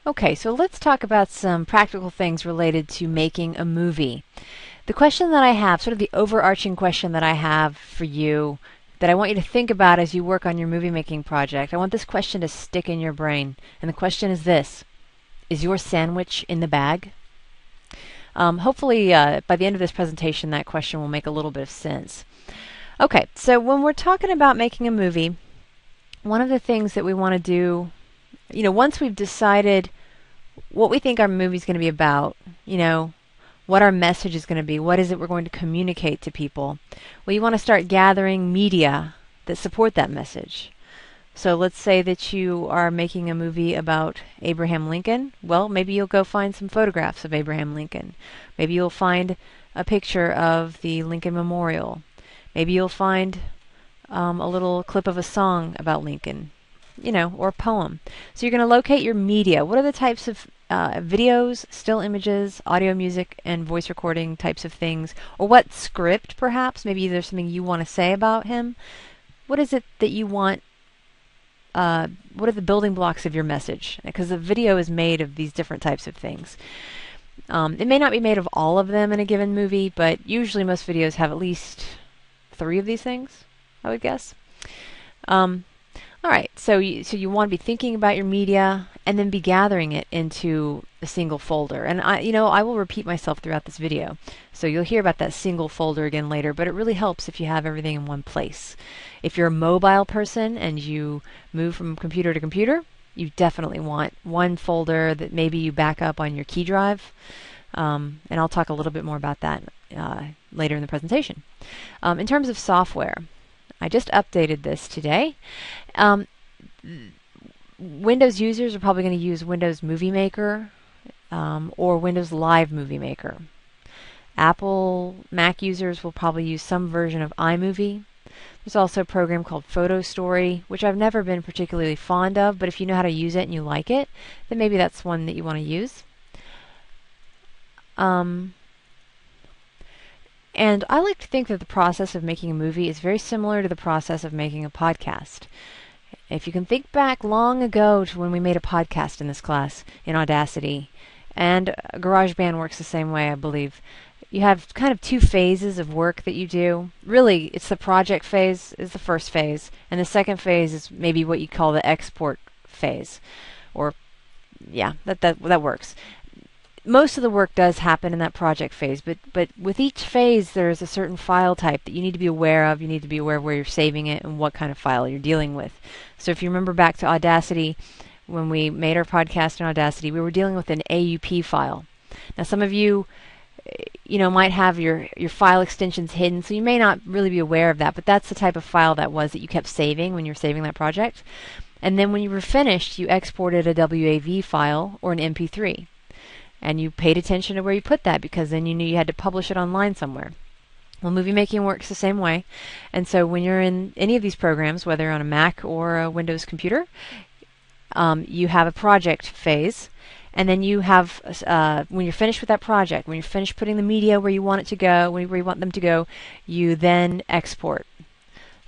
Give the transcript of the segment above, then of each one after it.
Okay, so let's talk about some practical things related to making a movie. The question that I have, sort of the overarching question that I have for you, that I want you to think about as you work on your movie making project, I want this question to stick in your brain. And the question is this: is your sandwich in the bag? Hopefully, by the end of this presentation, that question will make a little bit of sense. Okay, so when we're talking about making a movie, one of the things that we want to do, once we've decided what we think our movie's going to be about, what our message is going to be, what is it we're going to communicate to people, well, you want to start gathering media that support that message. So let's say that you are making a movie about Abraham Lincoln. Well, maybe you'll go find some photographs of Abraham Lincoln. Maybe you'll find a picture of the Lincoln Memorial. Maybe you'll find a little clip of a song about Lincoln, or a poem. So you're going to locate your media. What are the types of videos, still images, audio, music, and voice recording types of things? Or what script, perhaps? Maybe there's something you want to say about him. What is it that you want? What are the building blocks of your message? Because the video is made of these different types of things. It may not be made of all of them in a given movie, but usually most videos have at least 3 of these things, I would guess. All right, so you want to be thinking about your media and then be gathering it into a single folder. And I will repeat myself throughout this video, so you'll hear about that single folder again later, but it really helps if you have everything in one place. If you're a mobile person and you move from computer to computer, you definitely want one folder that maybe you back up on your key drive. And I'll talk a little bit more about that later in the presentation. In terms of software, I just updated this today. Windows users are probably going to use Windows Movie Maker or Windows Live Movie Maker. Apple Mac users will probably use some version of iMovie. There's also a program called Photo Story, which I've never been particularly fond of, but if you know how to use it and you like it, then maybe that's one that you want to use. And I like to think that the process of making a movie is very similar to the process of making a podcast. If you can think back long ago to when we made a podcast in this class in Audacity, and GarageBand works the same way, I believe. You have kind of 2 phases of work that you do. Really, it's the project phase is the first phase, and the second phase is maybe what you call the export phase. Or, yeah, that works. Most of the work does happen in that project phase, but with each phase there's a certain file type that you need to be aware of. You need to be aware of where you're saving it and what kind of file you're dealing with. So if you remember back to Audacity, when we made our podcast in Audacity, we were dealing with an AUP file. Now some of you, might have your file extensions hidden, so you may not really be aware of that, but that's the type of file that was that you kept saving when you were saving that project. And then when you were finished, you exported a WAV file or an MP3. And you paid attention to where you put that because then you knew you had to publish it online somewhere. Well, movie making works the same way. And so when you're in any of these programs, whether on a Mac or a Windows computer, you have a project phase. And then you have, when you're finished with that project, when you're finished putting the media where you want it to go, where you want them to go, you then export.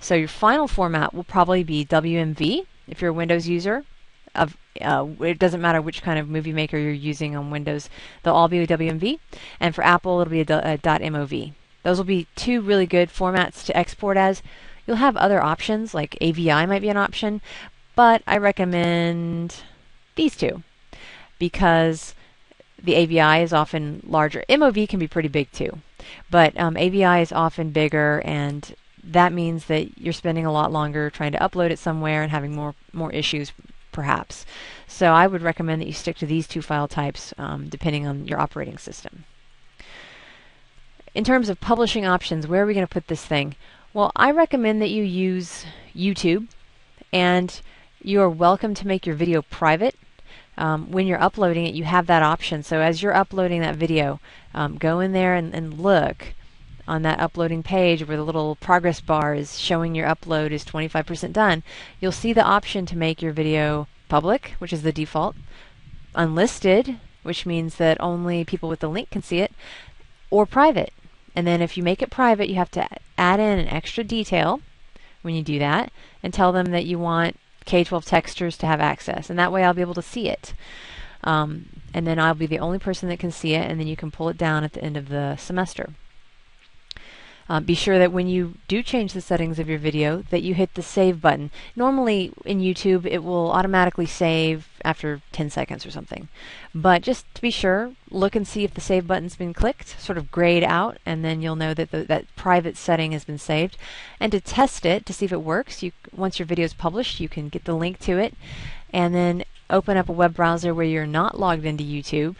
So your final format will probably be WMV if you're a Windows user. It doesn't matter which kind of movie maker you're using on Windows. They'll all be a WMV. And for Apple, it'll be a .mov. Those will be 2 really good formats to export as. You'll have other options, like AVI might be an option, but I recommend these 2 because the AVI is often larger. MOV can be pretty big too, but AVI is often bigger, and that means that you're spending a lot longer trying to upload it somewhere and having more issues perhaps. So I would recommend that you stick to these 2 file types depending on your operating system. In terms of publishing options, where are we going to put this thing? Well, I recommend that you use YouTube, and you are welcome to make your video private. When you're uploading it, you have that option. So as you're uploading that video, go in there and look on that uploading page where the little progress bar is showing your upload is 25% done. You'll see the option to make your video public, which is the default, unlisted, which means that only people with the link can see it, or private. And then if you make it private, you have to add in an extra detail when you do that and tell them that you want K-12 texters to have access, and that way I'll be able to see it. And then I'll be the only person that can see it, and then you can pull it down at the end of the semester. Be sure that when you do change the settings of your video that you hit the save button. Normally in YouTube it will automatically save after 10 seconds or something. But just to be sure, look and see if the save button's been clicked, sort of grayed out, and then you'll know that that private setting has been saved. And to test it, to see if it works, once your video is published, you can get the link to it and then open up a web browser where you're not logged into YouTube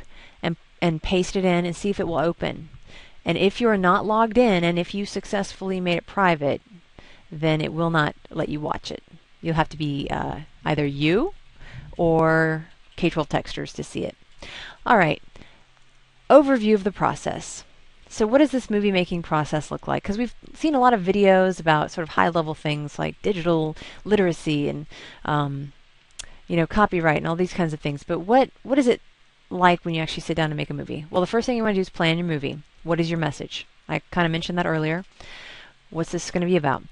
and paste it in and see if it will open. And if you're not logged in, and if you successfully made it private, then it will not let you watch it. You'll have to be either you or K-12 Texters to see it. All right, overview of the process. So what does this movie making process look like? Because we've seen a lot of videos about sort of high-level things like digital literacy and copyright and all these kinds of things. But what is it like when you actually sit down to make a movie? Well, the first thing you want to do is plan your movie. What is your message? I kind of mentioned that earlier. What's this going to be about?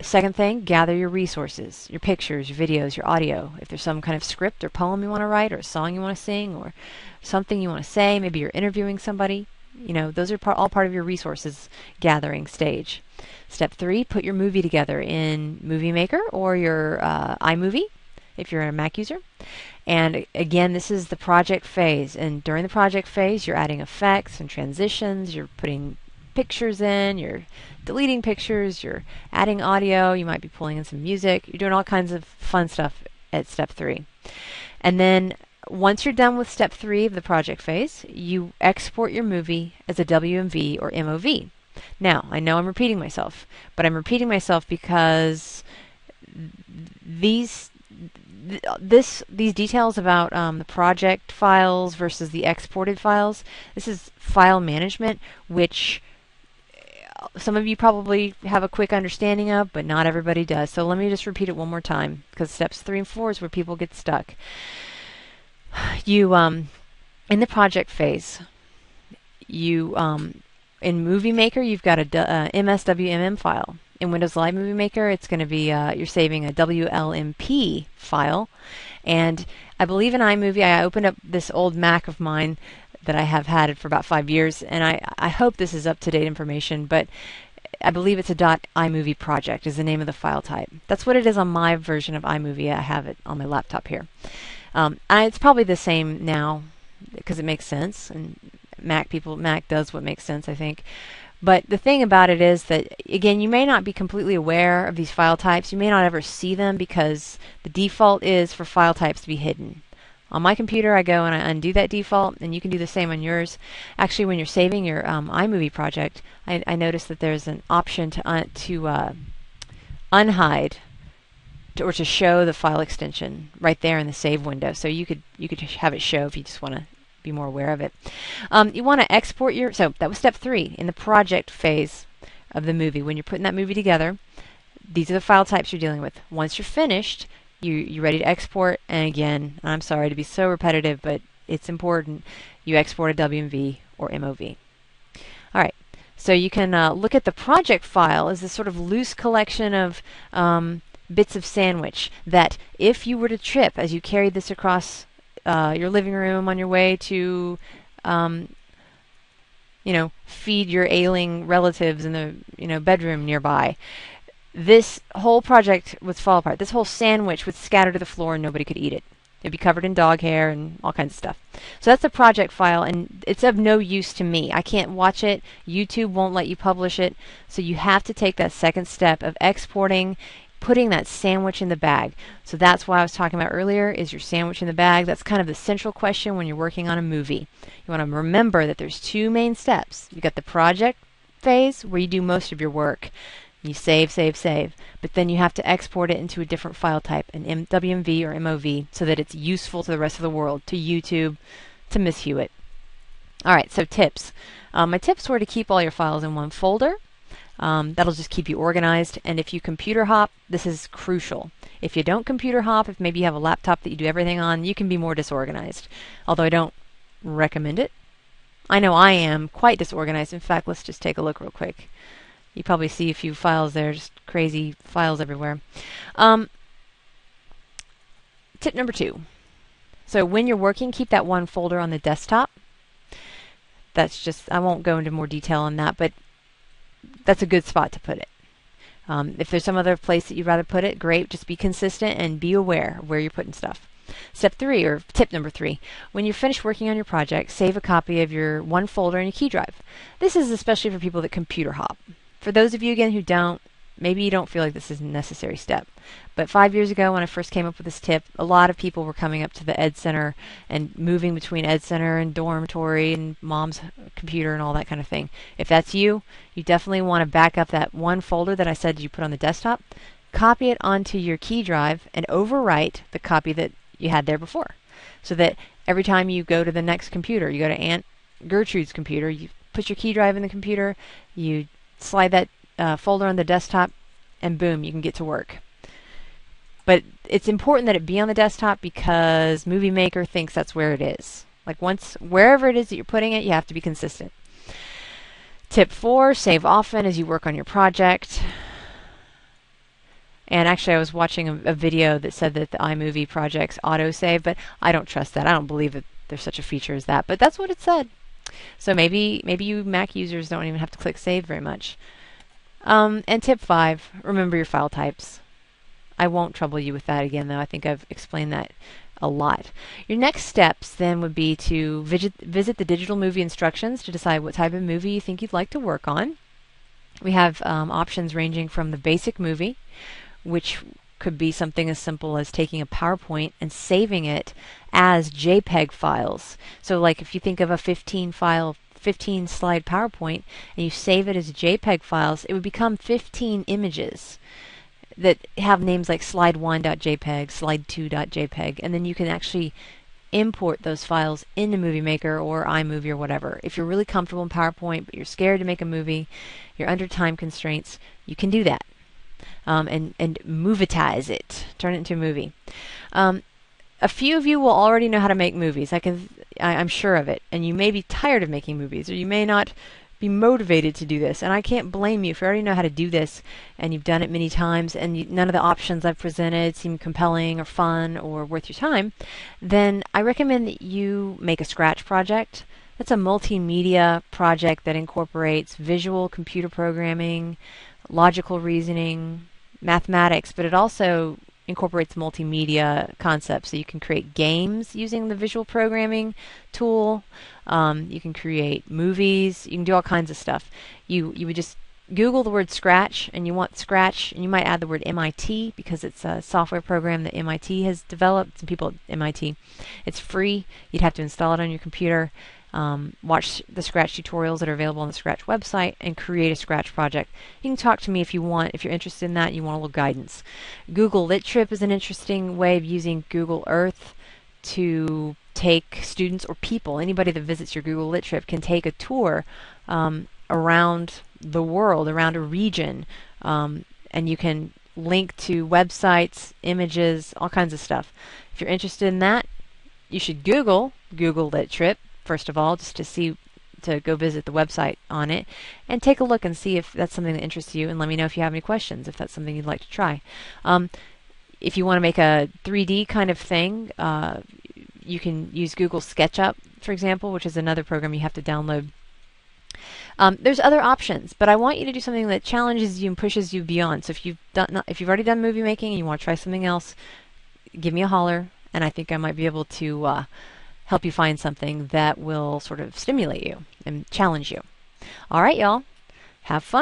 Second thing, gather your resources, your pictures, your videos, your audio. If there's some kind of script or poem you want to write or a song you want to sing or something you want to say, maybe you're interviewing somebody, those are all part of your resources gathering stage. Step 3, put your movie together in Movie Maker or your iMovie if you're a Mac user. And again, this is the project phase. And during the project phase, you're adding effects and transitions, you're putting pictures in, you're deleting pictures, you're adding audio, you might be pulling in some music, you're doing all kinds of fun stuff at step 3. And then once you're done with step 3 of the project phase, you export your movie as a WMV or MOV. Now, I know I'm repeating myself, but I'm repeating myself because these details about the project files versus the exported files, this is file management, which some of you probably have a quick understanding of, but not everybody does. So let me just repeat it one more time, because steps 3 and 4 is where people get stuck. You, in the project phase, you, in Movie Maker, you've got a MSWMM file. In Windows Live Movie Maker, it's going to be, you're saving a WLMP file. And I believe in iMovie, I opened up this old Mac of mine that I have had it for about 5 years, and I hope this is up-to-date information, but I believe it's a .iMovie project is the name of the file type. That's what it is on my version of iMovie. I have it on my laptop here. It's probably the same now because it makes sense, and Mac does what makes sense, I think. But the thing about it is that, again, you may not be completely aware of these file types. You may not ever see them because the default is for file types to be hidden. On my computer, I go and I undo that default, and you can do the same on yours. Actually, when you're saving your iMovie project, I noticed that there's an option to unhide or to show the file extension right there in the save window. So you could have it show if you just want to be more aware of it. You want to export your, so that was step 3 in the project phase of the movie. When you're putting that movie together, these are the file types you're dealing with. Once you're finished, you're ready to export, and again, I'm sorry to be so repetitive, but it's important, you export a WMV or MOV. Alright, so you can look at the project file as this sort of loose collection of bits of sandwich that if you were to trip as you carried this across your living room on your way to feed your ailing relatives in the bedroom nearby, this whole project would fall apart. This whole sandwich would scatter to the floor and nobody could eat it. It'd be covered in dog hair and all kinds of stuff. So that's the project file, and it's of no use to me. I can't watch it. YouTube won't let you publish it. So you have to take that second step of exporting, putting that sandwich in the bag. So that's what I was talking about earlier, is your sandwich in the bag. That's kind of the central question when you're working on a movie. You want to remember that there's 2 main steps. You've got the project phase where you do most of your work. You save, save, save. But then you have to export it into a different file type, an WMV or MOV, so that it's useful to the rest of the world, to YouTube, to Miss Huett. Alright, so tips. My tips were to keep all your files in one folder. That'll just keep you organized. And if you computer hop, this is crucial. If you don't computer hop, if maybe you have a laptop that you do everything on, you can be more disorganized. Although I don't recommend it. I know I am quite disorganized. In fact, let's just take a look real quick. You probably see a few files there, just crazy files everywhere. Tip number 2. So when you're working, keep that one folder on the desktop. That's just, I won't go into more detail on that, but that's a good spot to put it. If there's some other place that you'd rather put it, great. Just be consistent and be aware of where you're putting stuff. Step 3, or tip number 3, when you're finished working on your project, save a copy of your one folder in your key drive. This is especially for people that computer hop. For those of you, again, who don't, maybe you don't feel like this is a necessary step. But 5 years ago when I first came up with this tip, a lot of people were coming up to the Ed Center and moving between Ed Center and dormitory and mom's computer and all that kind of thing. If that's you, you definitely want to back up that one folder that I said you put on the desktop, copy it onto your key drive, and overwrite the copy that you had there before. So that every time you go to the next computer, you go to Aunt Gertrude's computer, you put your key drive in the computer, you slide that folder on the desktop, and boom, you can get to work. But it's important that it be on the desktop because Movie Maker thinks that's where it is. Like wherever it is that you're putting it, you have to be consistent. Tip 4, save often as you work on your project. And actually, I was watching a video that said that the iMovie projects autosave, but I don't trust that. I don't believe that there's such a feature as that, but that's what it said. So maybe you Mac users don't even have to click save very much. And tip 5, remember your file types. I won't trouble you with that again, though. I think I've explained that a lot. Your next steps then would be to visit the digital movie instructions to decide what type of movie you think you'd like to work on. We have options ranging from the basic movie, which could be something as simple as taking a PowerPoint and saving it as JPEG files. So like if you think of a 15 slide PowerPoint and you save it as JPEG files, it would become 15 images that have names like slide1.jpg, slide2.jpg, and then you can actually import those files into Movie Maker or iMovie or whatever. If you're really comfortable in PowerPoint but you're scared to make a movie, you're under time constraints, you can do that. And movitize it, turn it into a movie. A few of you will already know how to make movies. I'm sure of it. And you may be tired of making movies, or you may not be motivated to do this. And I can't blame you if you already know how to do this and you've done it many times and none of the options I've presented seem compelling or fun or worth your time. Then I recommend that you make a Scratch project. That's a multimedia project that incorporates visual computer programming, logical reasoning, mathematics, but it also incorporates multimedia concepts. So you can create games using the visual programming tool. You can create movies. You can do all kinds of stuff. You would just Google the word Scratch, and you want Scratch, and you might add the word MIT because it's a software program that MIT has developed. Some people at MIT. It's free. You'd have to install it on your computer. Watch the Scratch tutorials that are available on the Scratch website and create a Scratch project. You can talk to me if you want, if you're interested in that and you want a little guidance. Google Lit Trip is an interesting way of using Google Earth to take students or people, anybody that visits your Google Lit Trip can take a tour around the world, around a region, and you can link to websites, images, all kinds of stuff. If you're interested in that, you should Google Lit Trip. First of all, just to go visit the website on it and take a look and see if that's something that interests you, and let me know if you have any questions, if that's something you'd like to try. If you want to make a 3D kind of thing, you can use Google SketchUp, for example, which is another program you have to download. There's other options, but I want you to do something that challenges you and pushes you beyond. So if you've already done movie making and you want to try something else, give me a holler, and I think I might be able to help you find something that will sort of stimulate you and challenge you. All right, y'all. Have fun.